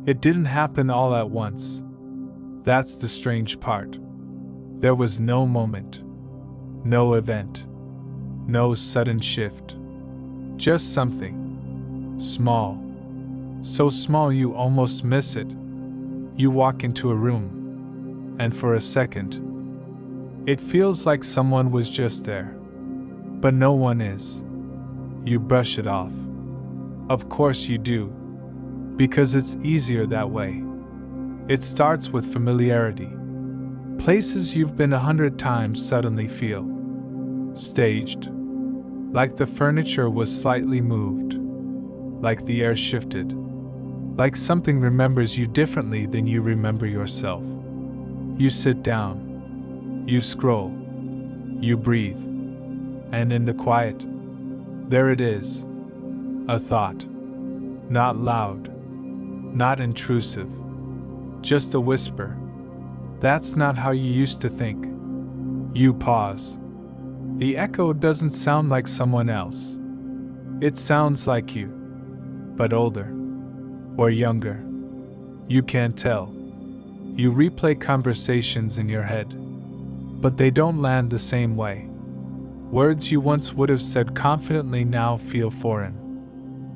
It didn't happen all at once. That's the strange part. There was no moment, no event, no sudden shift. Just something small. So small you almost miss it. You walk into a room, and for a second, it feels like someone was just there. But no one is. You brush it off. Of course you do. Because it's easier that way. It starts with familiarity. Places you've been 100 times suddenly feel staged. Like the furniture was slightly moved. Like the air shifted. Like something remembers you differently than you remember yourself. You sit down. You scroll. You breathe. And in the quiet, there it is. A thought. Not loud. Not intrusive. Just a whisper. That's not how you used to think. You pause. The echo doesn't sound like someone else. It sounds like you. But older. Or younger. You can't tell. You replay conversations in your head. But they don't land the same way. Words you once would have said confidently now feel foreign.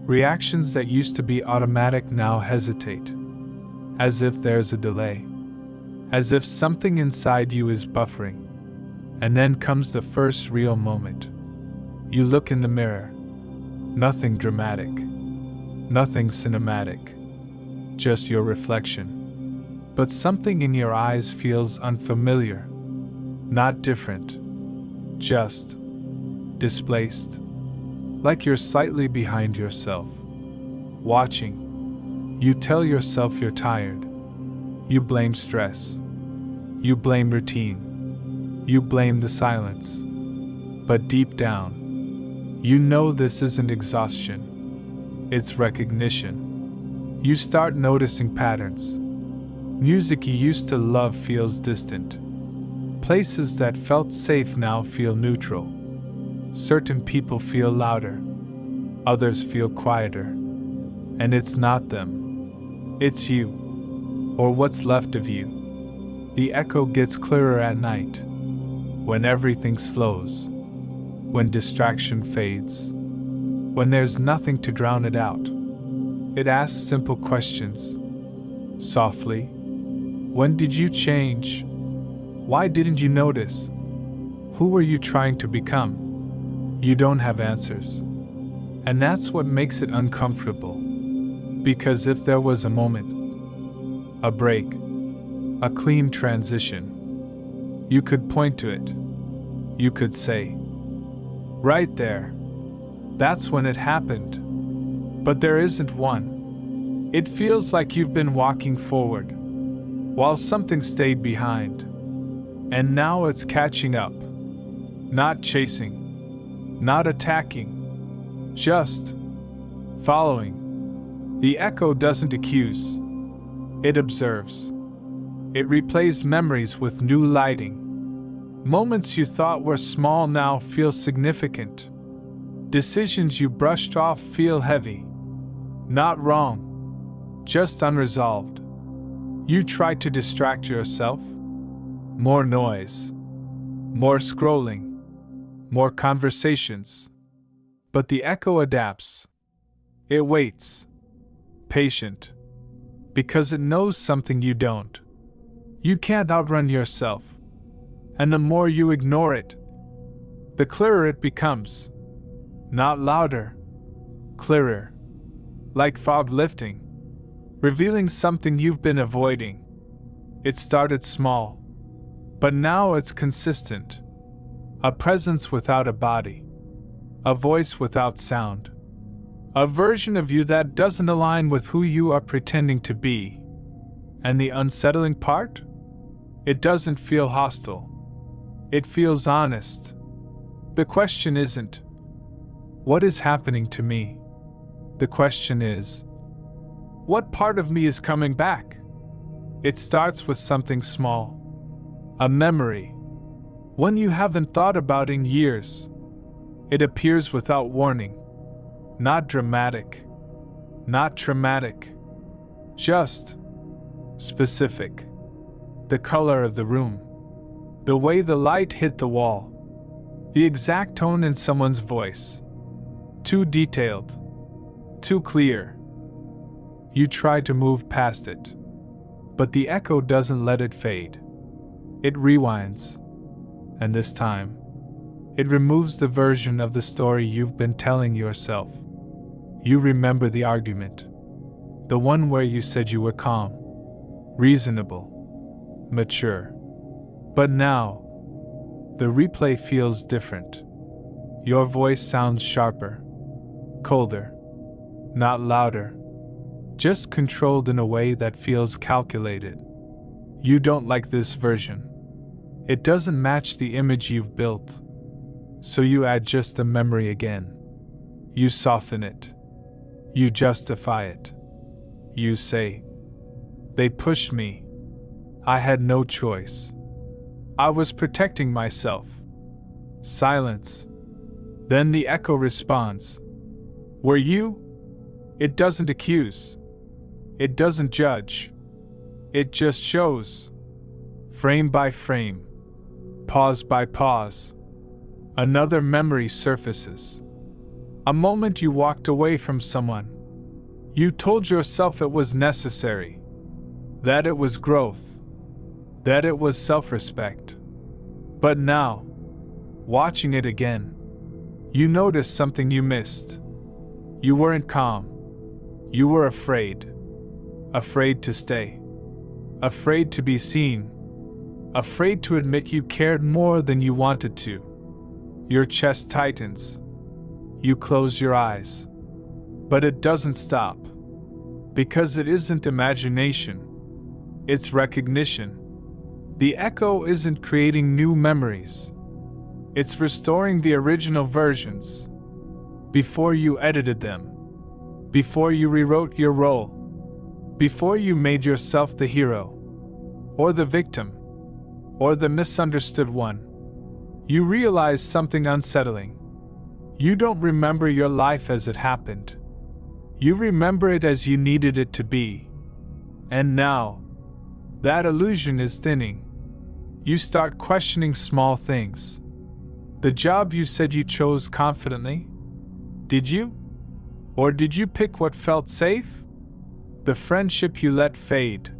Reactions that used to be automatic now hesitate. As if there's a delay. As if something inside you is buffering. And then comes the first real moment. You look in the mirror. Nothing dramatic. Nothing cinematic. Just your reflection. But something in your eyes feels unfamiliar. Not different. Just displaced. Like you're slightly behind yourself. Watching. You tell yourself you're tired. You blame stress. You blame routine. You blame the silence. But deep down, you know this isn't exhaustion. It's recognition. You start noticing patterns. Music you used to love feels distant. Places that felt safe now feel neutral. Certain people feel louder. Others feel quieter. And it's not them. It's you. Or what's left of you. The echo gets clearer at night. When everything slows. When distraction fades. When there's nothing to drown it out. It asks simple questions. Softly. When did you change? Why didn't you notice? Who were you trying to become? You don't have answers. And that's what makes it uncomfortable. Because if there was a moment, a break, a clean transition, you could point to it. You could say, right there. That's when it happened. But there isn't one. It feels like you've been walking forward, while something stayed behind. And now it's catching up. Not chasing. Not attacking. Just following. The echo doesn't accuse. It observes. It replays memories with new lighting. Moments you thought were small now feel significant. Decisions you brushed off feel heavy. Not wrong. Just unresolved. You try to distract yourself. More noise. More scrolling. More conversations. But the echo adapts. It waits. Patient. Because it knows something you don't. You can't outrun yourself. And the more you ignore it, the clearer it becomes. Not louder. Clearer. Like fog lifting. Revealing something you've been avoiding. It started small. But now it's consistent. A presence without a body. A voice without sound. A version of you that doesn't align with who you are pretending to be. And the unsettling part? It doesn't feel hostile. It feels honest. The question isn't, what is happening to me? The question is, what part of me is coming back? It starts with something small. A memory. One you haven't thought about in years. It appears without warning. Not dramatic. Not traumatic. Just specific. The color of the room, the way the light hit the wall, the exact tone in someone's voice. Too detailed, too clear. You try to move past it, but the echo doesn't let it fade. It rewinds, and this time, it removes the version of the story you've been telling yourself. You remember the argument, the one where you said you were calm, reasonable, mature. But now, the replay feels different. Your voice sounds sharper, colder, not louder, just controlled in a way that feels calculated. You don't like this version. It doesn't match the image you've built. So you add just the memory again. You soften it. You justify it. You say, "They pushed me. I had no choice. I was protecting myself." Silence. Then the echo responds. "Were you?" It doesn't accuse. It doesn't judge. It just shows. Frame by frame. Pause by pause. Another memory surfaces. A moment you walked away from someone. You told yourself it was necessary. That it was growth. That it was self-respect. But now, watching it again, you notice something you missed. You weren't calm. You were afraid. Afraid to stay. Afraid to be seen. Afraid to admit you cared more than you wanted to. Your chest tightens. You close your eyes. But it doesn't stop. Because it isn't imagination. It's recognition. The echo isn't creating new memories. It's restoring the original versions. Before you edited them. Before you rewrote your role. Before you made yourself the hero. Or the victim. Or the misunderstood one. You realize something unsettling. You don't remember your life as it happened. You remember it as you needed it to be. And now, that illusion is thinning. You start questioning small things. The job you said you chose confidently? Did you? Or did you pick what felt safe? The friendship you let fade.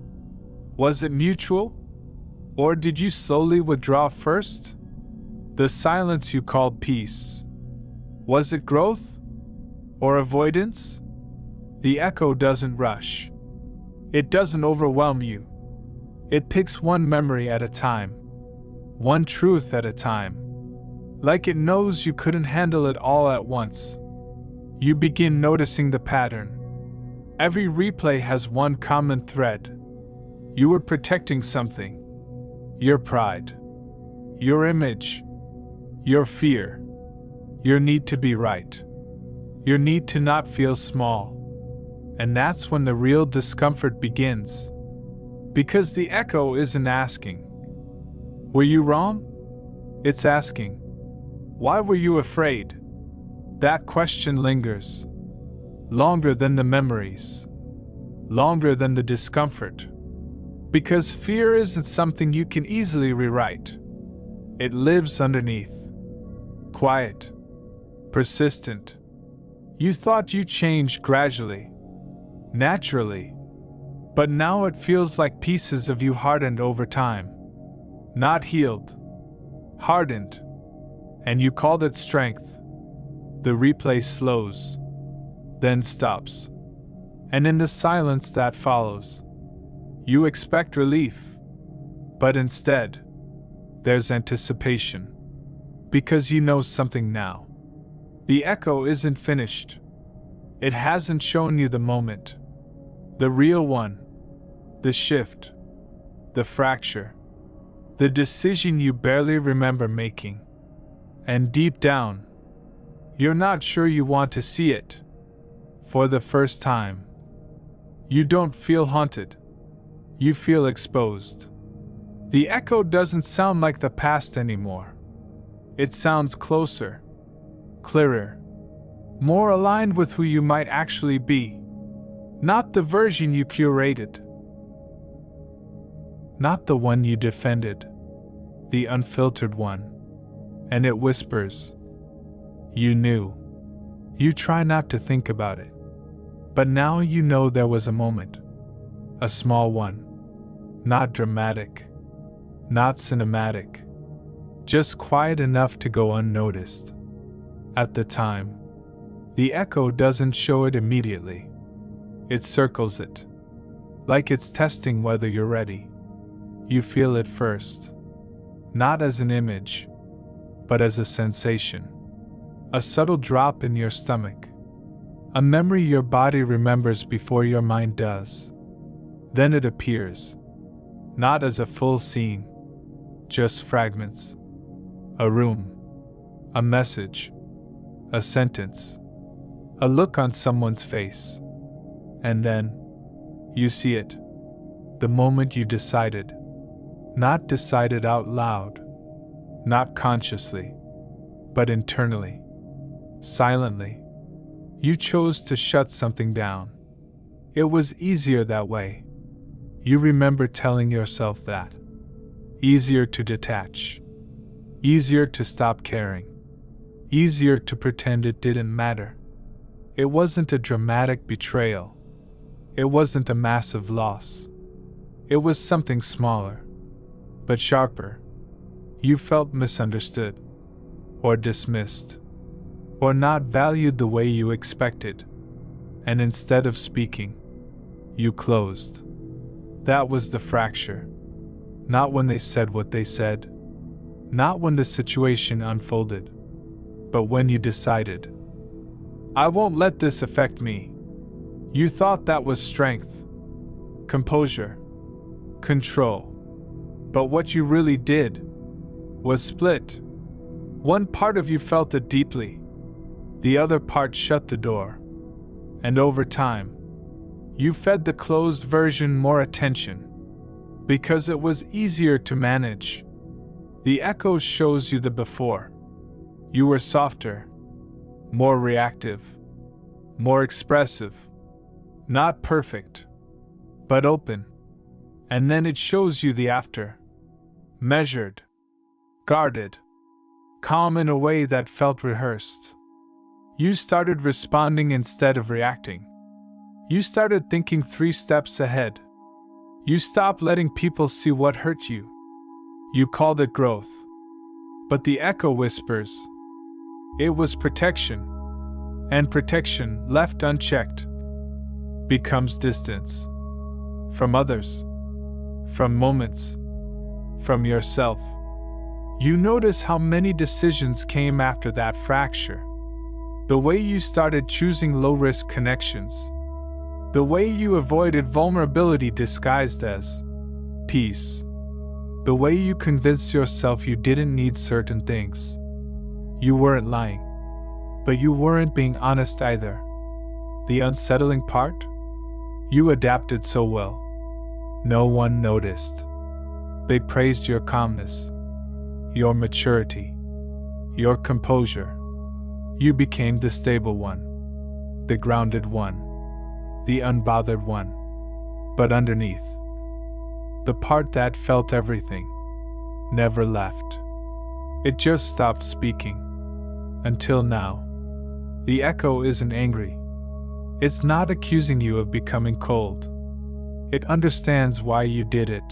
Was it mutual? Or did you slowly withdraw first? The silence you called peace. Was it growth? Or avoidance? The echo doesn't rush. It doesn't overwhelm you. It picks one memory at a time. One truth at a time. Like it knows you couldn't handle it all at once. You begin noticing the pattern. Every replay has one common thread. You were protecting something. Your pride. Your image. Your fear. Your need to be right. Your need to not feel small. And that's when the real discomfort begins. Because the echo isn't asking, "Were you wrong?" It's asking, "Why were you afraid?" That question lingers. Longer than the memories. Longer than the discomfort. Because fear isn't something you can easily rewrite. It lives underneath. Quiet. Persistent. You thought you changed gradually. Naturally. But now it feels like pieces of you hardened over time. Not healed. Hardened. And you called it strength. The replay slows. Then stops. And in the silence that follows, you expect relief. But instead, there's anticipation. Because you know something now. The echo isn't finished. It hasn't shown you the moment. The real one. The shift. The fracture. The decision you barely remember making. And deep down, you're not sure you want to see it. For the first time. You don't feel haunted. You feel exposed. The echo doesn't sound like the past anymore. It sounds closer. Clearer. More aligned with who you might actually be. Not the version you curated. Not the one you defended. The unfiltered one. And it whispers. You knew. You try not to think about it. But now you know there was a moment. A small one. Not dramatic. Not cinematic. Just quiet enough to go unnoticed. At the time, the echo doesn't show it immediately. It circles it. Like it's testing whether you're ready. You feel it first. Not as an image, but as a sensation. A subtle drop in your stomach. A memory your body remembers before your mind does. Then it appears. Not as a full scene. Just fragments. A room. A message. A sentence. A look on someone's face. And then, you see it. The moment you decided. Not decided out loud. Not consciously. But internally. Silently. You chose to shut something down. It was easier that way. You remember telling yourself that. Easier to detach. Easier to stop caring. Easier to pretend it didn't matter. It wasn't a dramatic betrayal. It wasn't a massive loss. It was something smaller, but sharper. You felt misunderstood, or dismissed, or not valued the way you expected. And instead of speaking, you closed. That was the fracture. Not when they said what they said. Not when the situation unfolded. But when you decided, I won't let this affect me. You thought that was strength, composure, control. But what you really did was split. One part of you felt it deeply. The other part shut the door. And over time, you fed the closed version more attention. Because it was easier to manage. The echo shows you the before. You were softer, more reactive, more expressive. Not perfect, but open. And then it shows you the after. Measured, guarded, calm in a way that felt rehearsed. You started responding instead of reacting. You started thinking 3 steps ahead. You stopped letting people see what hurt you. You called it growth. But the echo whispers. It was protection. And protection, left unchecked, becomes distance. From others. From moments. From yourself. You notice how many decisions came after that fracture. The way you started choosing low-risk connections. The way you avoided vulnerability disguised as peace. The way you convinced yourself you didn't need certain things. You weren't lying. But you weren't being honest either. The unsettling part? You adapted so well. No one noticed. They praised your calmness, your maturity, your composure. You became the stable one, the grounded one, the unbothered one. But underneath, the part that felt everything, never left. It just stopped speaking. Until now. The echo isn't angry. It's not accusing you of becoming cold. It understands why you did it.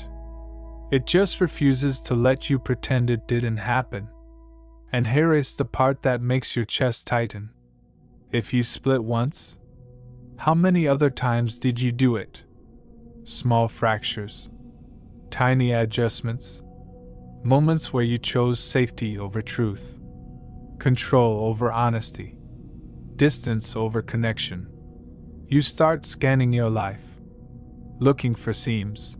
It just refuses to let you pretend it didn't happen. And here is the part that makes your chest tighten. If you split once, how many other times did you do it? Small fractures, tiny adjustments, moments where you chose safety over truth, control over honesty, distance over connection. You start scanning your life, looking for seams,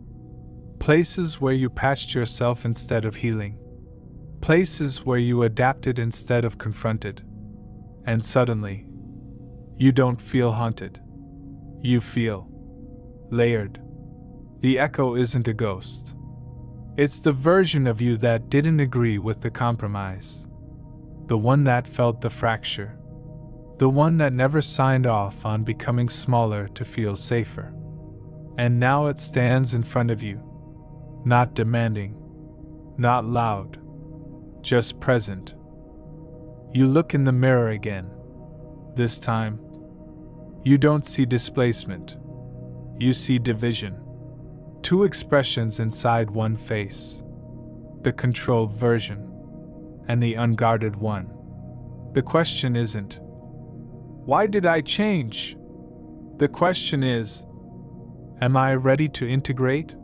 places where you patched yourself instead of healing, places where you adapted instead of confronted. And suddenly, you don't feel haunted. You feel layered. The echo isn't a ghost. It's the version of you that didn't agree with the compromise. The one that felt the fracture. the one that never signed off on becoming smaller to feel safer. And now it stands in front of you, not demanding, not loud, just present. You look in the mirror again. This time, you don't see displacement. You see division. Two expressions inside one face. The controlled version and the unguarded one. The question isn't, why did I change? The question is, am I ready to integrate?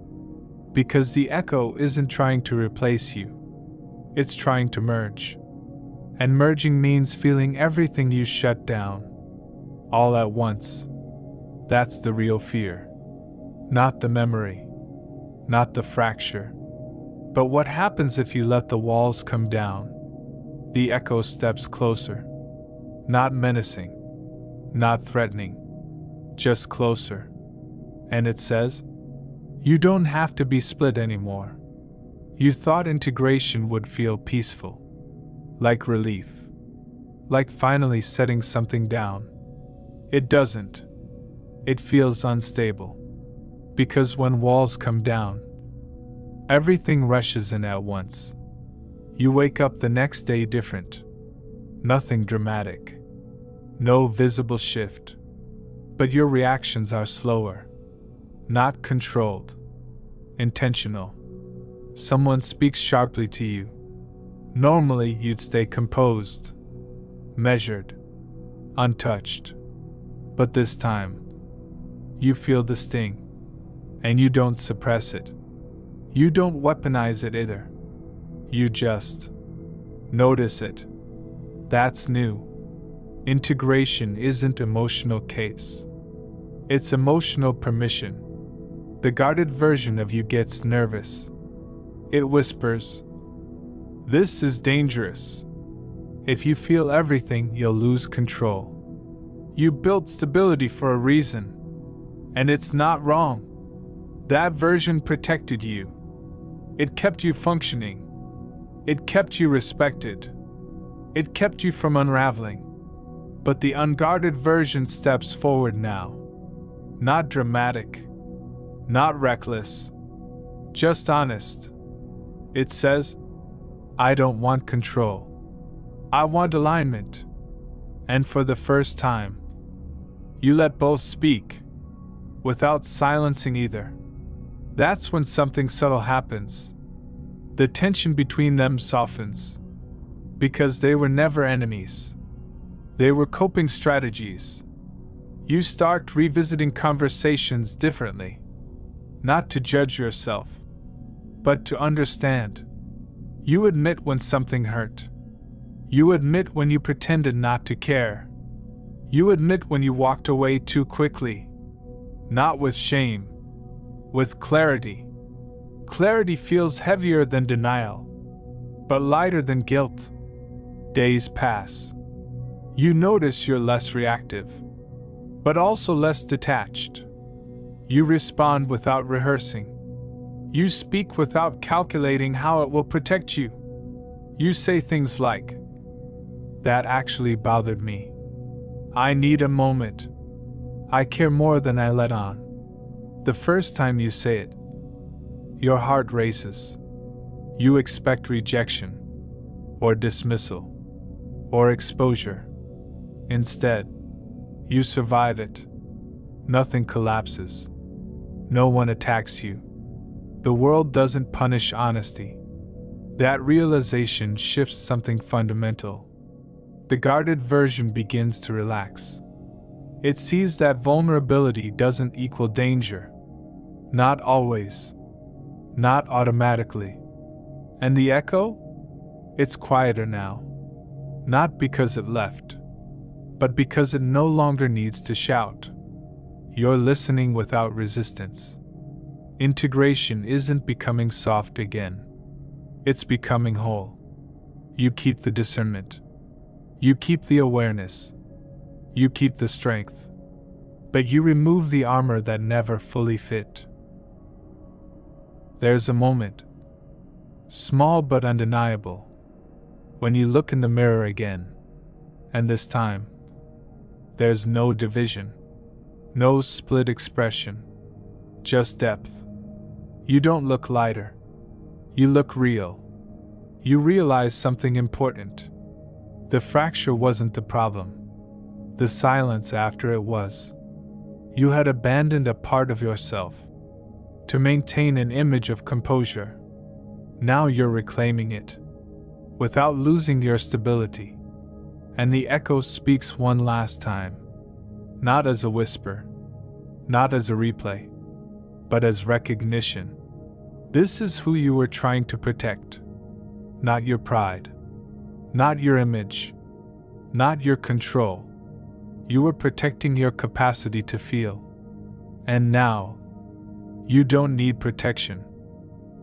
Because the echo isn't trying to replace you. It's trying to merge. And merging means feeling everything you shut down, all at once. That's the real fear. Not the memory. Not the fracture. But what happens if you let the walls come down? The echo steps closer. Not menacing. Not threatening. Just closer. And it says, you don't have to be split anymore. You thought integration would feel peaceful. Like relief. Like finally setting something down. It doesn't. It feels unstable. Because when walls come down, everything rushes in at once. You wake up the next day different. Nothing dramatic. No visible shift. But your reactions are slower. Not controlled. Intentional. Someone speaks sharply to you. Normally, you'd stay composed, measured, untouched. But this time, you feel the sting, and you don't suppress it. You don't weaponize it either. You just notice it. That's new. Integration isn't emotional case. It's emotional permission. The guarded version of you gets nervous. It whispers, "This is dangerous. If you feel everything, you'll lose control. You built stability for a reason, and it's not wrong. That version protected you. It kept you functioning. It kept you respected. It kept you from unraveling. But the unguarded version steps forward now. Not dramatic. Not reckless. Just honest. It says, I don't want control. I want alignment. And for the first time, you let both speak, without silencing either. That's when something subtle happens. The tension between them softens. Because they were never enemies. They were coping strategies. You start revisiting conversations differently. Not to judge yourself, but to understand. You admit when something hurt. You admit when you pretended not to care. You admit when you walked away too quickly. Not with shame, with clarity. Clarity feels heavier than denial, but lighter than guilt. Days pass. You notice you're less reactive, but also less detached. You respond without rehearsing. You speak without calculating how it will protect you. You say things like, "That actually bothered me. I need a moment. I care more than I let on." The first time you say it, your heart races. You expect rejection, or dismissal, or exposure. Instead, you survive it. Nothing collapses. No one attacks you. The world doesn't punish honesty. That realization shifts something fundamental. The guarded version begins to relax. It sees that vulnerability doesn't equal danger. Not always. Not automatically. And the echo? It's quieter now. Not because it left, but because it no longer needs to shout. You're listening without resistance. Integration isn't becoming soft again. It's becoming whole. You keep the discernment. You keep the awareness. You keep the strength. But you remove the armor that never fully fit. There's a moment, small but undeniable, when you look in the mirror again. And this time, There's no division, no split expression, just depth. You don't look lighter. You look real. You realize something important. The fracture wasn't the problem. The silence after it was. You had abandoned a part of yourself to maintain an image of composure. Now you're reclaiming it, without losing your stability. And the echo speaks one last time, not as a whisper, not as a replay, but as recognition. This is who you were trying to protect. Not your pride, not your image, not your control. You were protecting your capacity to feel. And now, you don't need protection.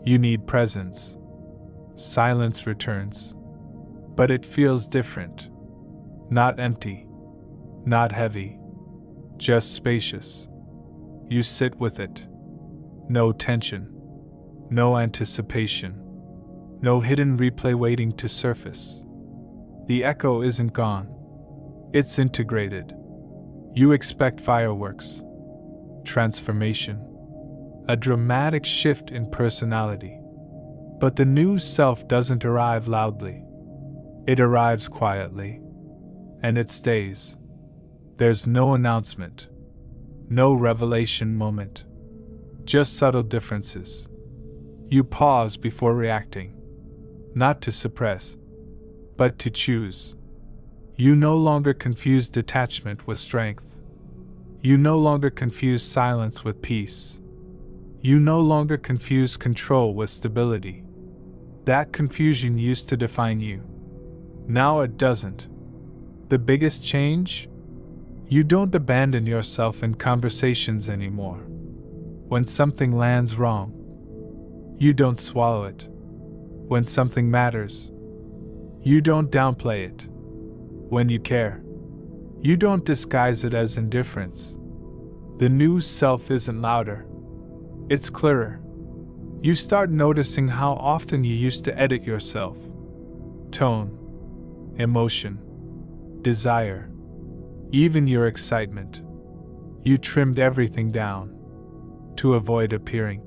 You need presence. Silence returns. But it feels different. Not empty. Not heavy. Just spacious. You sit with it. No tension. No anticipation. No hidden replay waiting to surface. The echo isn't gone. It's integrated. You expect fireworks. Transformation. A dramatic shift in personality. But the new self doesn't arrive loudly. It arrives quietly. And it stays. There's no announcement. No revelation moment. Just subtle differences. You pause before reacting. Not to suppress, but to choose. You no longer confuse detachment with strength. You no longer confuse silence with peace. You no longer confuse control with stability. That confusion used to define you. Now it doesn't. The biggest change? You don't abandon yourself in conversations anymore. When something lands wrong, you don't swallow it. When something matters, you don't downplay it. When you care, you don't disguise it as indifference. The new self isn't louder. It's clearer. You start noticing how often you used to edit yourself. Tone, emotion, desire, even your excitement. You trimmed everything down to avoid appearing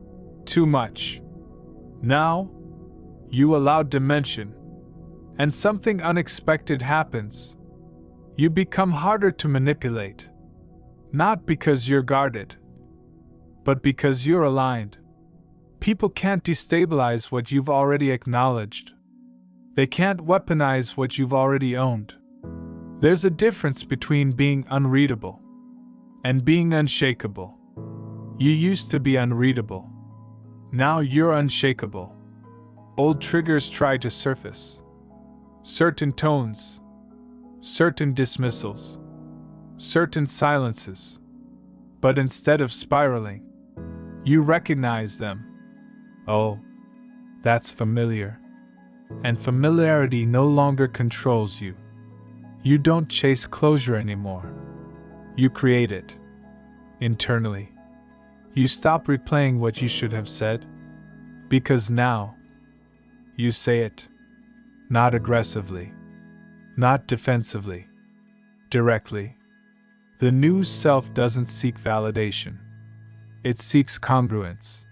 too much. Now, you allow dimension, and something unexpected happens. You become harder to manipulate, not because you're guarded, but because you're aligned. People can't destabilize what you've already acknowledged. They can't weaponize what you've already owned. There's a difference between being unreadable and being unshakable. You used to be unreadable. Now you're unshakable. Old triggers try to surface. Certain tones, certain dismissals, certain silences. But instead of spiraling, you recognize them. Oh, that's familiar. And familiarity no longer controls you. You don't chase closure anymore. You create it. Internally. You stop replaying what you should have said. Because now, you say it. Not aggressively. Not defensively. Directly. The new self doesn't seek validation. It seeks congruence.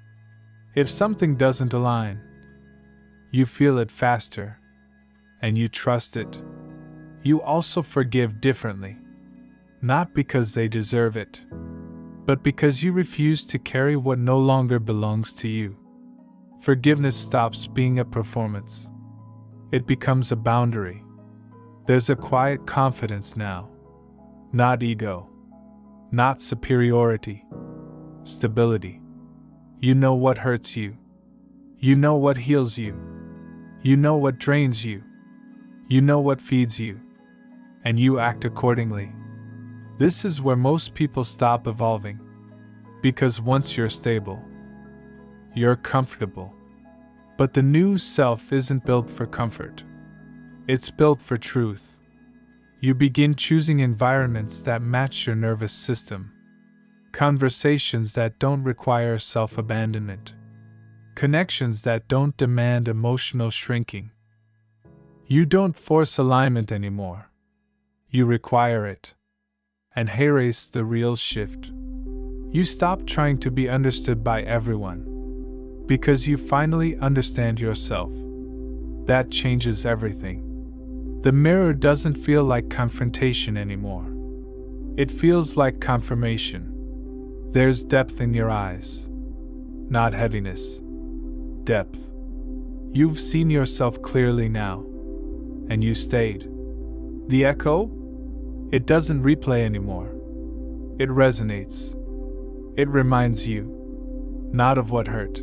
If something doesn't align, you feel it faster, and you trust it. You also forgive differently. Not because they deserve it, but because you refuse to carry what no longer belongs to you. Forgiveness stops being a performance. It becomes a boundary. There's a quiet confidence now. Not ego. Not superiority. Stability. You know what hurts you. You know what heals you. You know what drains you. You know what feeds you. And you act accordingly. This is where most people stop evolving. Because once you're stable, you're comfortable. But the new self isn't built for comfort. It's built for truth. You begin choosing environments that match your nervous system. Conversations that don't require self-abandonment. Connections that don't demand emotional shrinking. You don't force alignment anymore. You require it. And here's the real shift. You stop trying to be understood by everyone, because you finally understand yourself. That changes everything. The mirror doesn't feel like confrontation anymore. It feels like confirmation. There's depth in your eyes. Not heaviness. Depth. You've seen yourself clearly now. And you stayed. The echo? It doesn't replay anymore. It resonates. It reminds you, not of what hurt,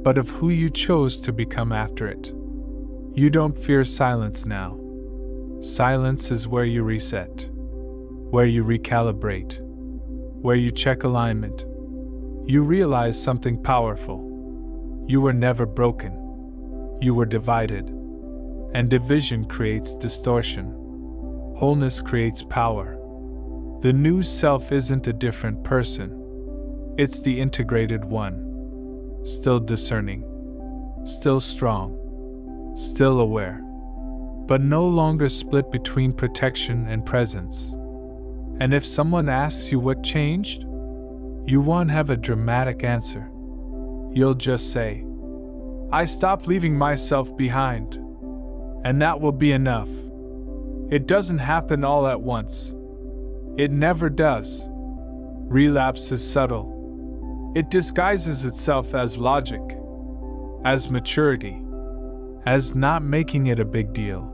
but of who you chose to become after it. You don't fear silence now. Silence is where you reset, where you recalibrate, where you check alignment. You realize something powerful. You were never broken. You were divided. And division creates distortion. Wholeness creates power. The new self isn't a different person. It's the integrated one. Still discerning. Still strong. Still aware. But no longer split between protection and presence. And if someone asks you what changed, you won't have a dramatic answer. You'll just say, I stopped leaving myself behind. And that will be enough. It doesn't happen all at once. It never does. Relapse is subtle. It disguises itself as logic, as maturity, as not making it a big deal.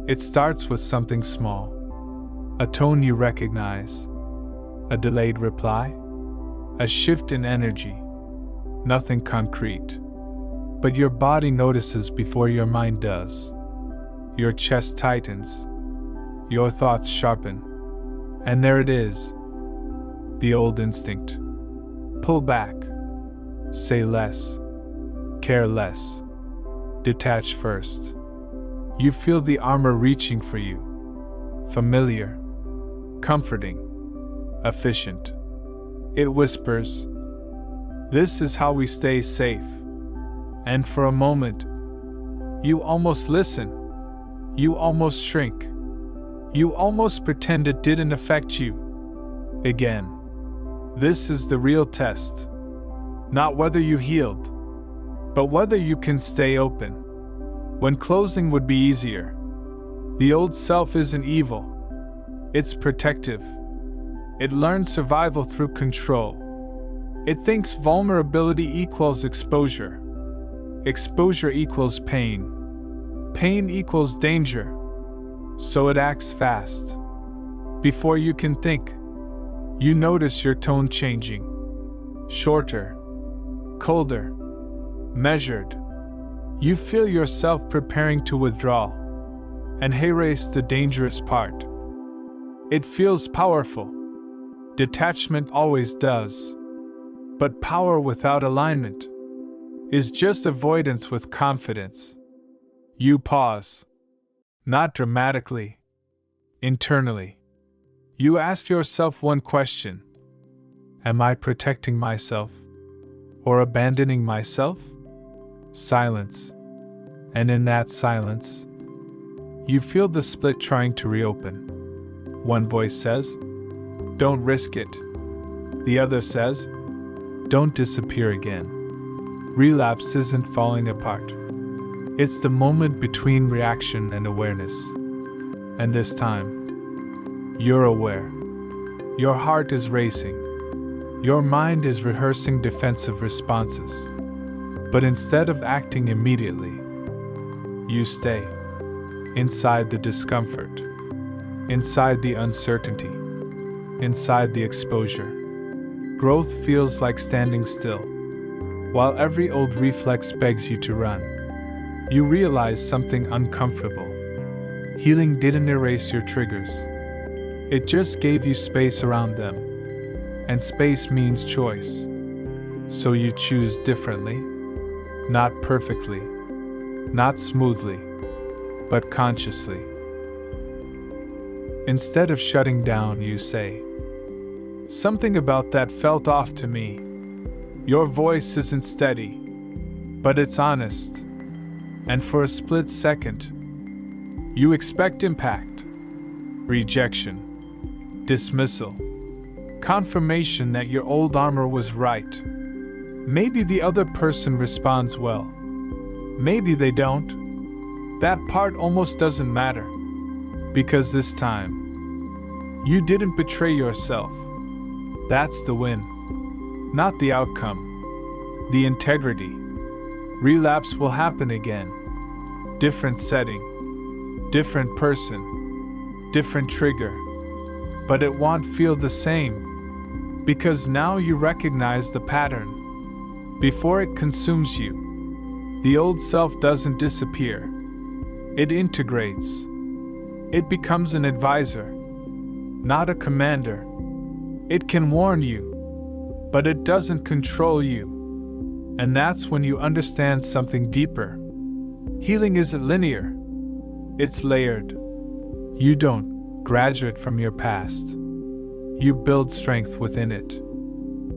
It starts with something small. A tone you recognize. A delayed reply. A shift in energy. Nothing concrete. But your body notices before your mind does. Your chest tightens. Your thoughts sharpen. And there it is. The old instinct. Pull back. Say less. Care less. Detach first. You feel the armor reaching for you. Familiar. Comforting. Efficient. It whispers, this is how we stay safe. And for a moment, you almost listen. You almost shrink. You almost pretend it didn't affect you. Again. This is the real test. Not whether you healed, but whether you can stay open. When closing would be easier. The old self isn't evil. It's protective. It learns survival through control. It thinks vulnerability equals exposure. Exposure equals pain. Pain equals danger. So it acts fast. Before you can think, you notice your tone changing. Shorter. Colder. Measured. You feel yourself preparing to withdraw. And here's the dangerous part. It feels powerful. Detachment always does. But power without alignment is just avoidance with confidence. You pause. Not dramatically. Internally. You ask yourself one question. Am I protecting myself? Or abandoning myself? Silence. And in that silence, you feel the split trying to reopen. One voice says, don't risk it. The other says, don't disappear again. Relapse isn't falling apart. It's the moment between reaction and awareness. And this time, you're aware. Your heart is racing. Your mind is rehearsing defensive responses. But instead of acting immediately, you stay. Inside the discomfort. Inside the uncertainty. Inside the exposure. Growth feels like standing still. While every old reflex begs you to run. You realize something uncomfortable. Healing didn't erase your triggers. It just gave you space around them. And space means choice. So you choose differently. Not perfectly. Not smoothly. But consciously. Instead of shutting down, you say, something about that felt off to me. Your voice isn't steady, but it's honest. And for a split second, you expect impact, rejection, dismissal, confirmation that your old armor was right. Maybe the other person responds well. Maybe they don't. That part almost doesn't matter. Because this time, you didn't betray yourself. That's the win. Not the outcome. The integrity. Relapse will happen again. Different setting. Different person. Different trigger. But it won't feel the same. Because now you recognize the pattern. Before it consumes you, the old self doesn't disappear. It integrates. It becomes an advisor, not a commander. It can warn you, but it doesn't control you. And that's when you understand something deeper. Healing isn't linear. It's layered. You don't graduate from your past. You build strength within it.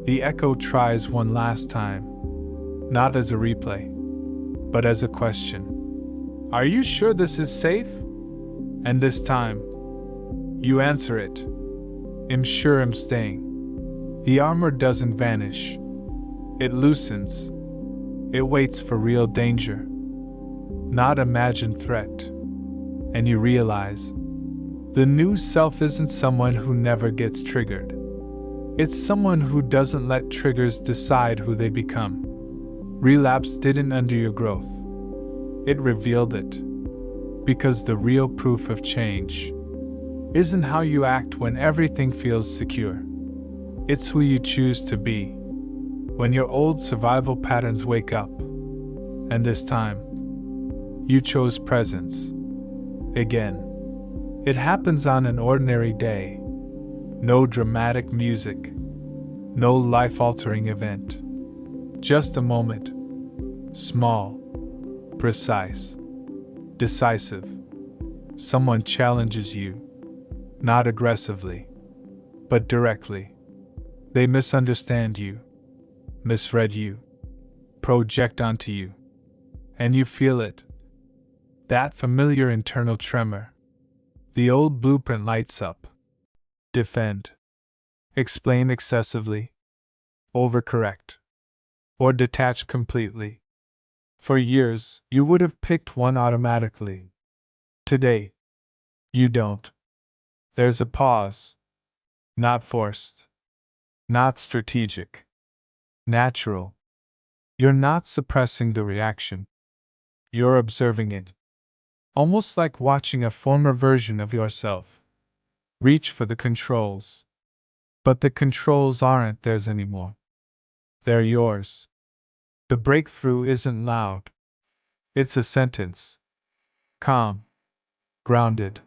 The echo tries one last time, not as a replay, but as a question. Are you sure this is safe? And this time, you answer it. I'm sure I'm staying. The armor doesn't vanish. It loosens. It waits for real danger, not imagined threat. And you realize, the new self isn't someone who never gets triggered. It's someone who doesn't let triggers decide who they become. Relapse didn't undo your growth. It revealed it. Because the real proof of change isn't how you act when everything feels secure. It's who you choose to be when your old survival patterns wake up. And this time, you chose presence. Again. It happens on an ordinary day. No dramatic music. No life-altering event. Just a moment. Small. Precise. Decisive. Someone challenges you, not aggressively, but directly. They misunderstand you, misread you, project onto you, and you feel it. That familiar internal tremor. The old blueprint lights up. Defend. Explain excessively. Overcorrect. Or detach completely. For years, you would have picked one automatically. Today, you don't. There's a pause. Not forced. Not strategic. Natural. You're not suppressing the reaction. You're observing it. Almost like watching a former version of yourself. Reach for the controls. But the controls aren't theirs anymore. They're yours. The breakthrough isn't loud. It's a sentence. Calm. Grounded.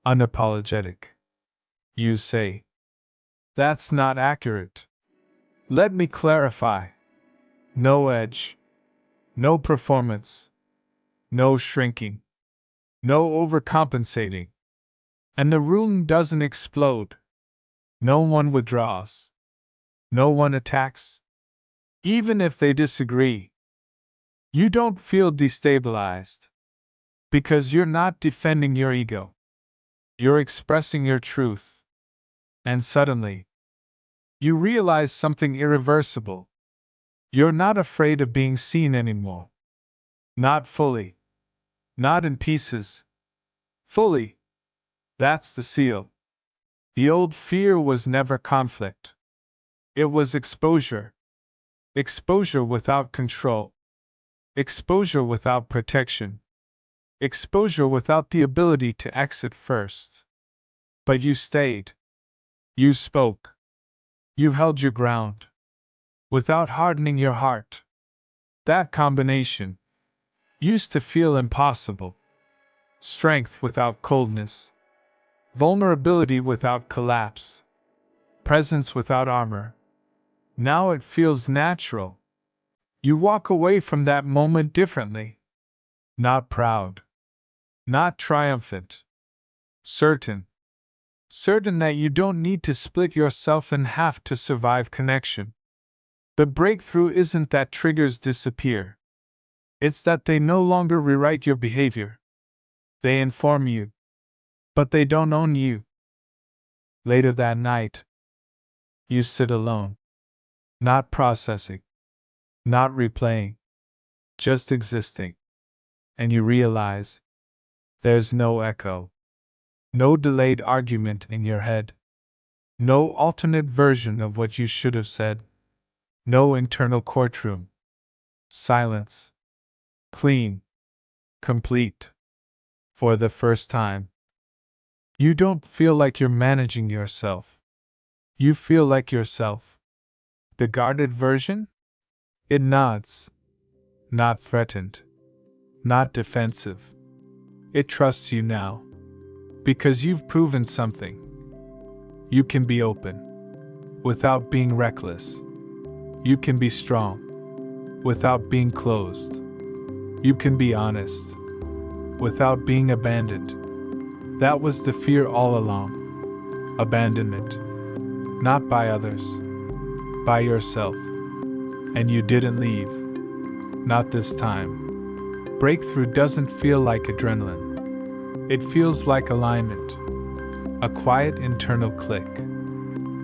Unapologetic. You say, that's not accurate. Let me clarify. No edge. No performance. No shrinking. No overcompensating. And the room doesn't explode. No one withdraws. No one attacks. Even if they disagree. You don't feel destabilized. Because you're not defending your ego. You're expressing your truth. And suddenly, you realize something irreversible. You're not afraid of being seen anymore. Not fully. Not in pieces. Fully. That's the seal. The old fear was never conflict. It was exposure. Exposure without control. Exposure without protection. Exposure without the ability to exit first. But you stayed. You spoke. You held your ground. Without hardening your heart. That combination used to feel impossible. Strength without coldness. Vulnerability without collapse. Presence without armor. Now it feels natural. You walk away from that moment differently. Not proud. Not triumphant. Certain. Certain that you don't need to split yourself in half to survive connection. The breakthrough isn't that triggers disappear. It's that they no longer rewrite your behavior. They inform you. But they don't own you. Later that night, you sit alone, not processing, not replaying, just existing, and you realize there's no echo, no delayed argument in your head, no alternate version of what you should have said, no internal courtroom. Silence. Clean. Complete. For the first time. You don't feel like you're managing yourself. You feel like yourself. The guarded version? It nods. Not threatened. Not defensive. It trusts you now. Because you've proven something. You can be open. Without being reckless. You can be strong. Without being closed. You can be honest. Without being abandoned. That was the fear all along. Abandonment. Not by others. By yourself. And you didn't leave. Not this time. Breakthrough doesn't feel like adrenaline. It feels like alignment. A quiet internal click.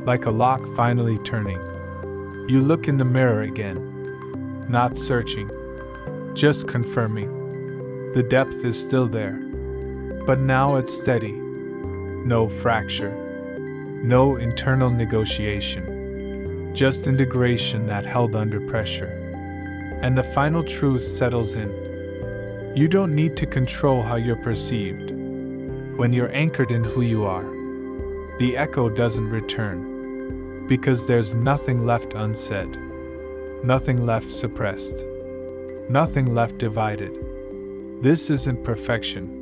Like a lock finally turning. You look in the mirror again. Not searching. Just confirming. The depth is still there. But now it's steady. No fracture. No internal negotiation. Just integration that held under pressure. And the final truth settles in. You don't need to control how you're perceived. When you're anchored in who you are, the echo doesn't return. Because there's nothing left unsaid. Nothing left suppressed. Nothing left divided. This isn't perfection.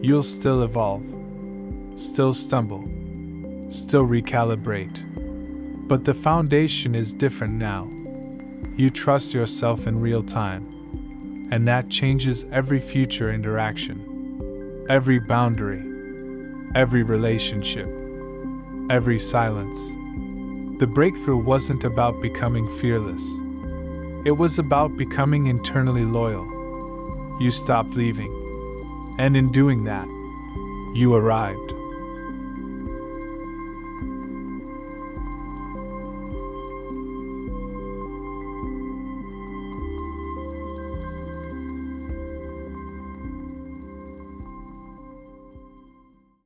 You'll still evolve. Still stumble. Still recalibrate. But the foundation is different now. You trust yourself in real time. And that changes every future interaction. Every boundary. Every relationship. Every silence. The breakthrough wasn't about becoming fearless. It was about becoming internally loyal. You stopped leaving. And in doing that, you arrived.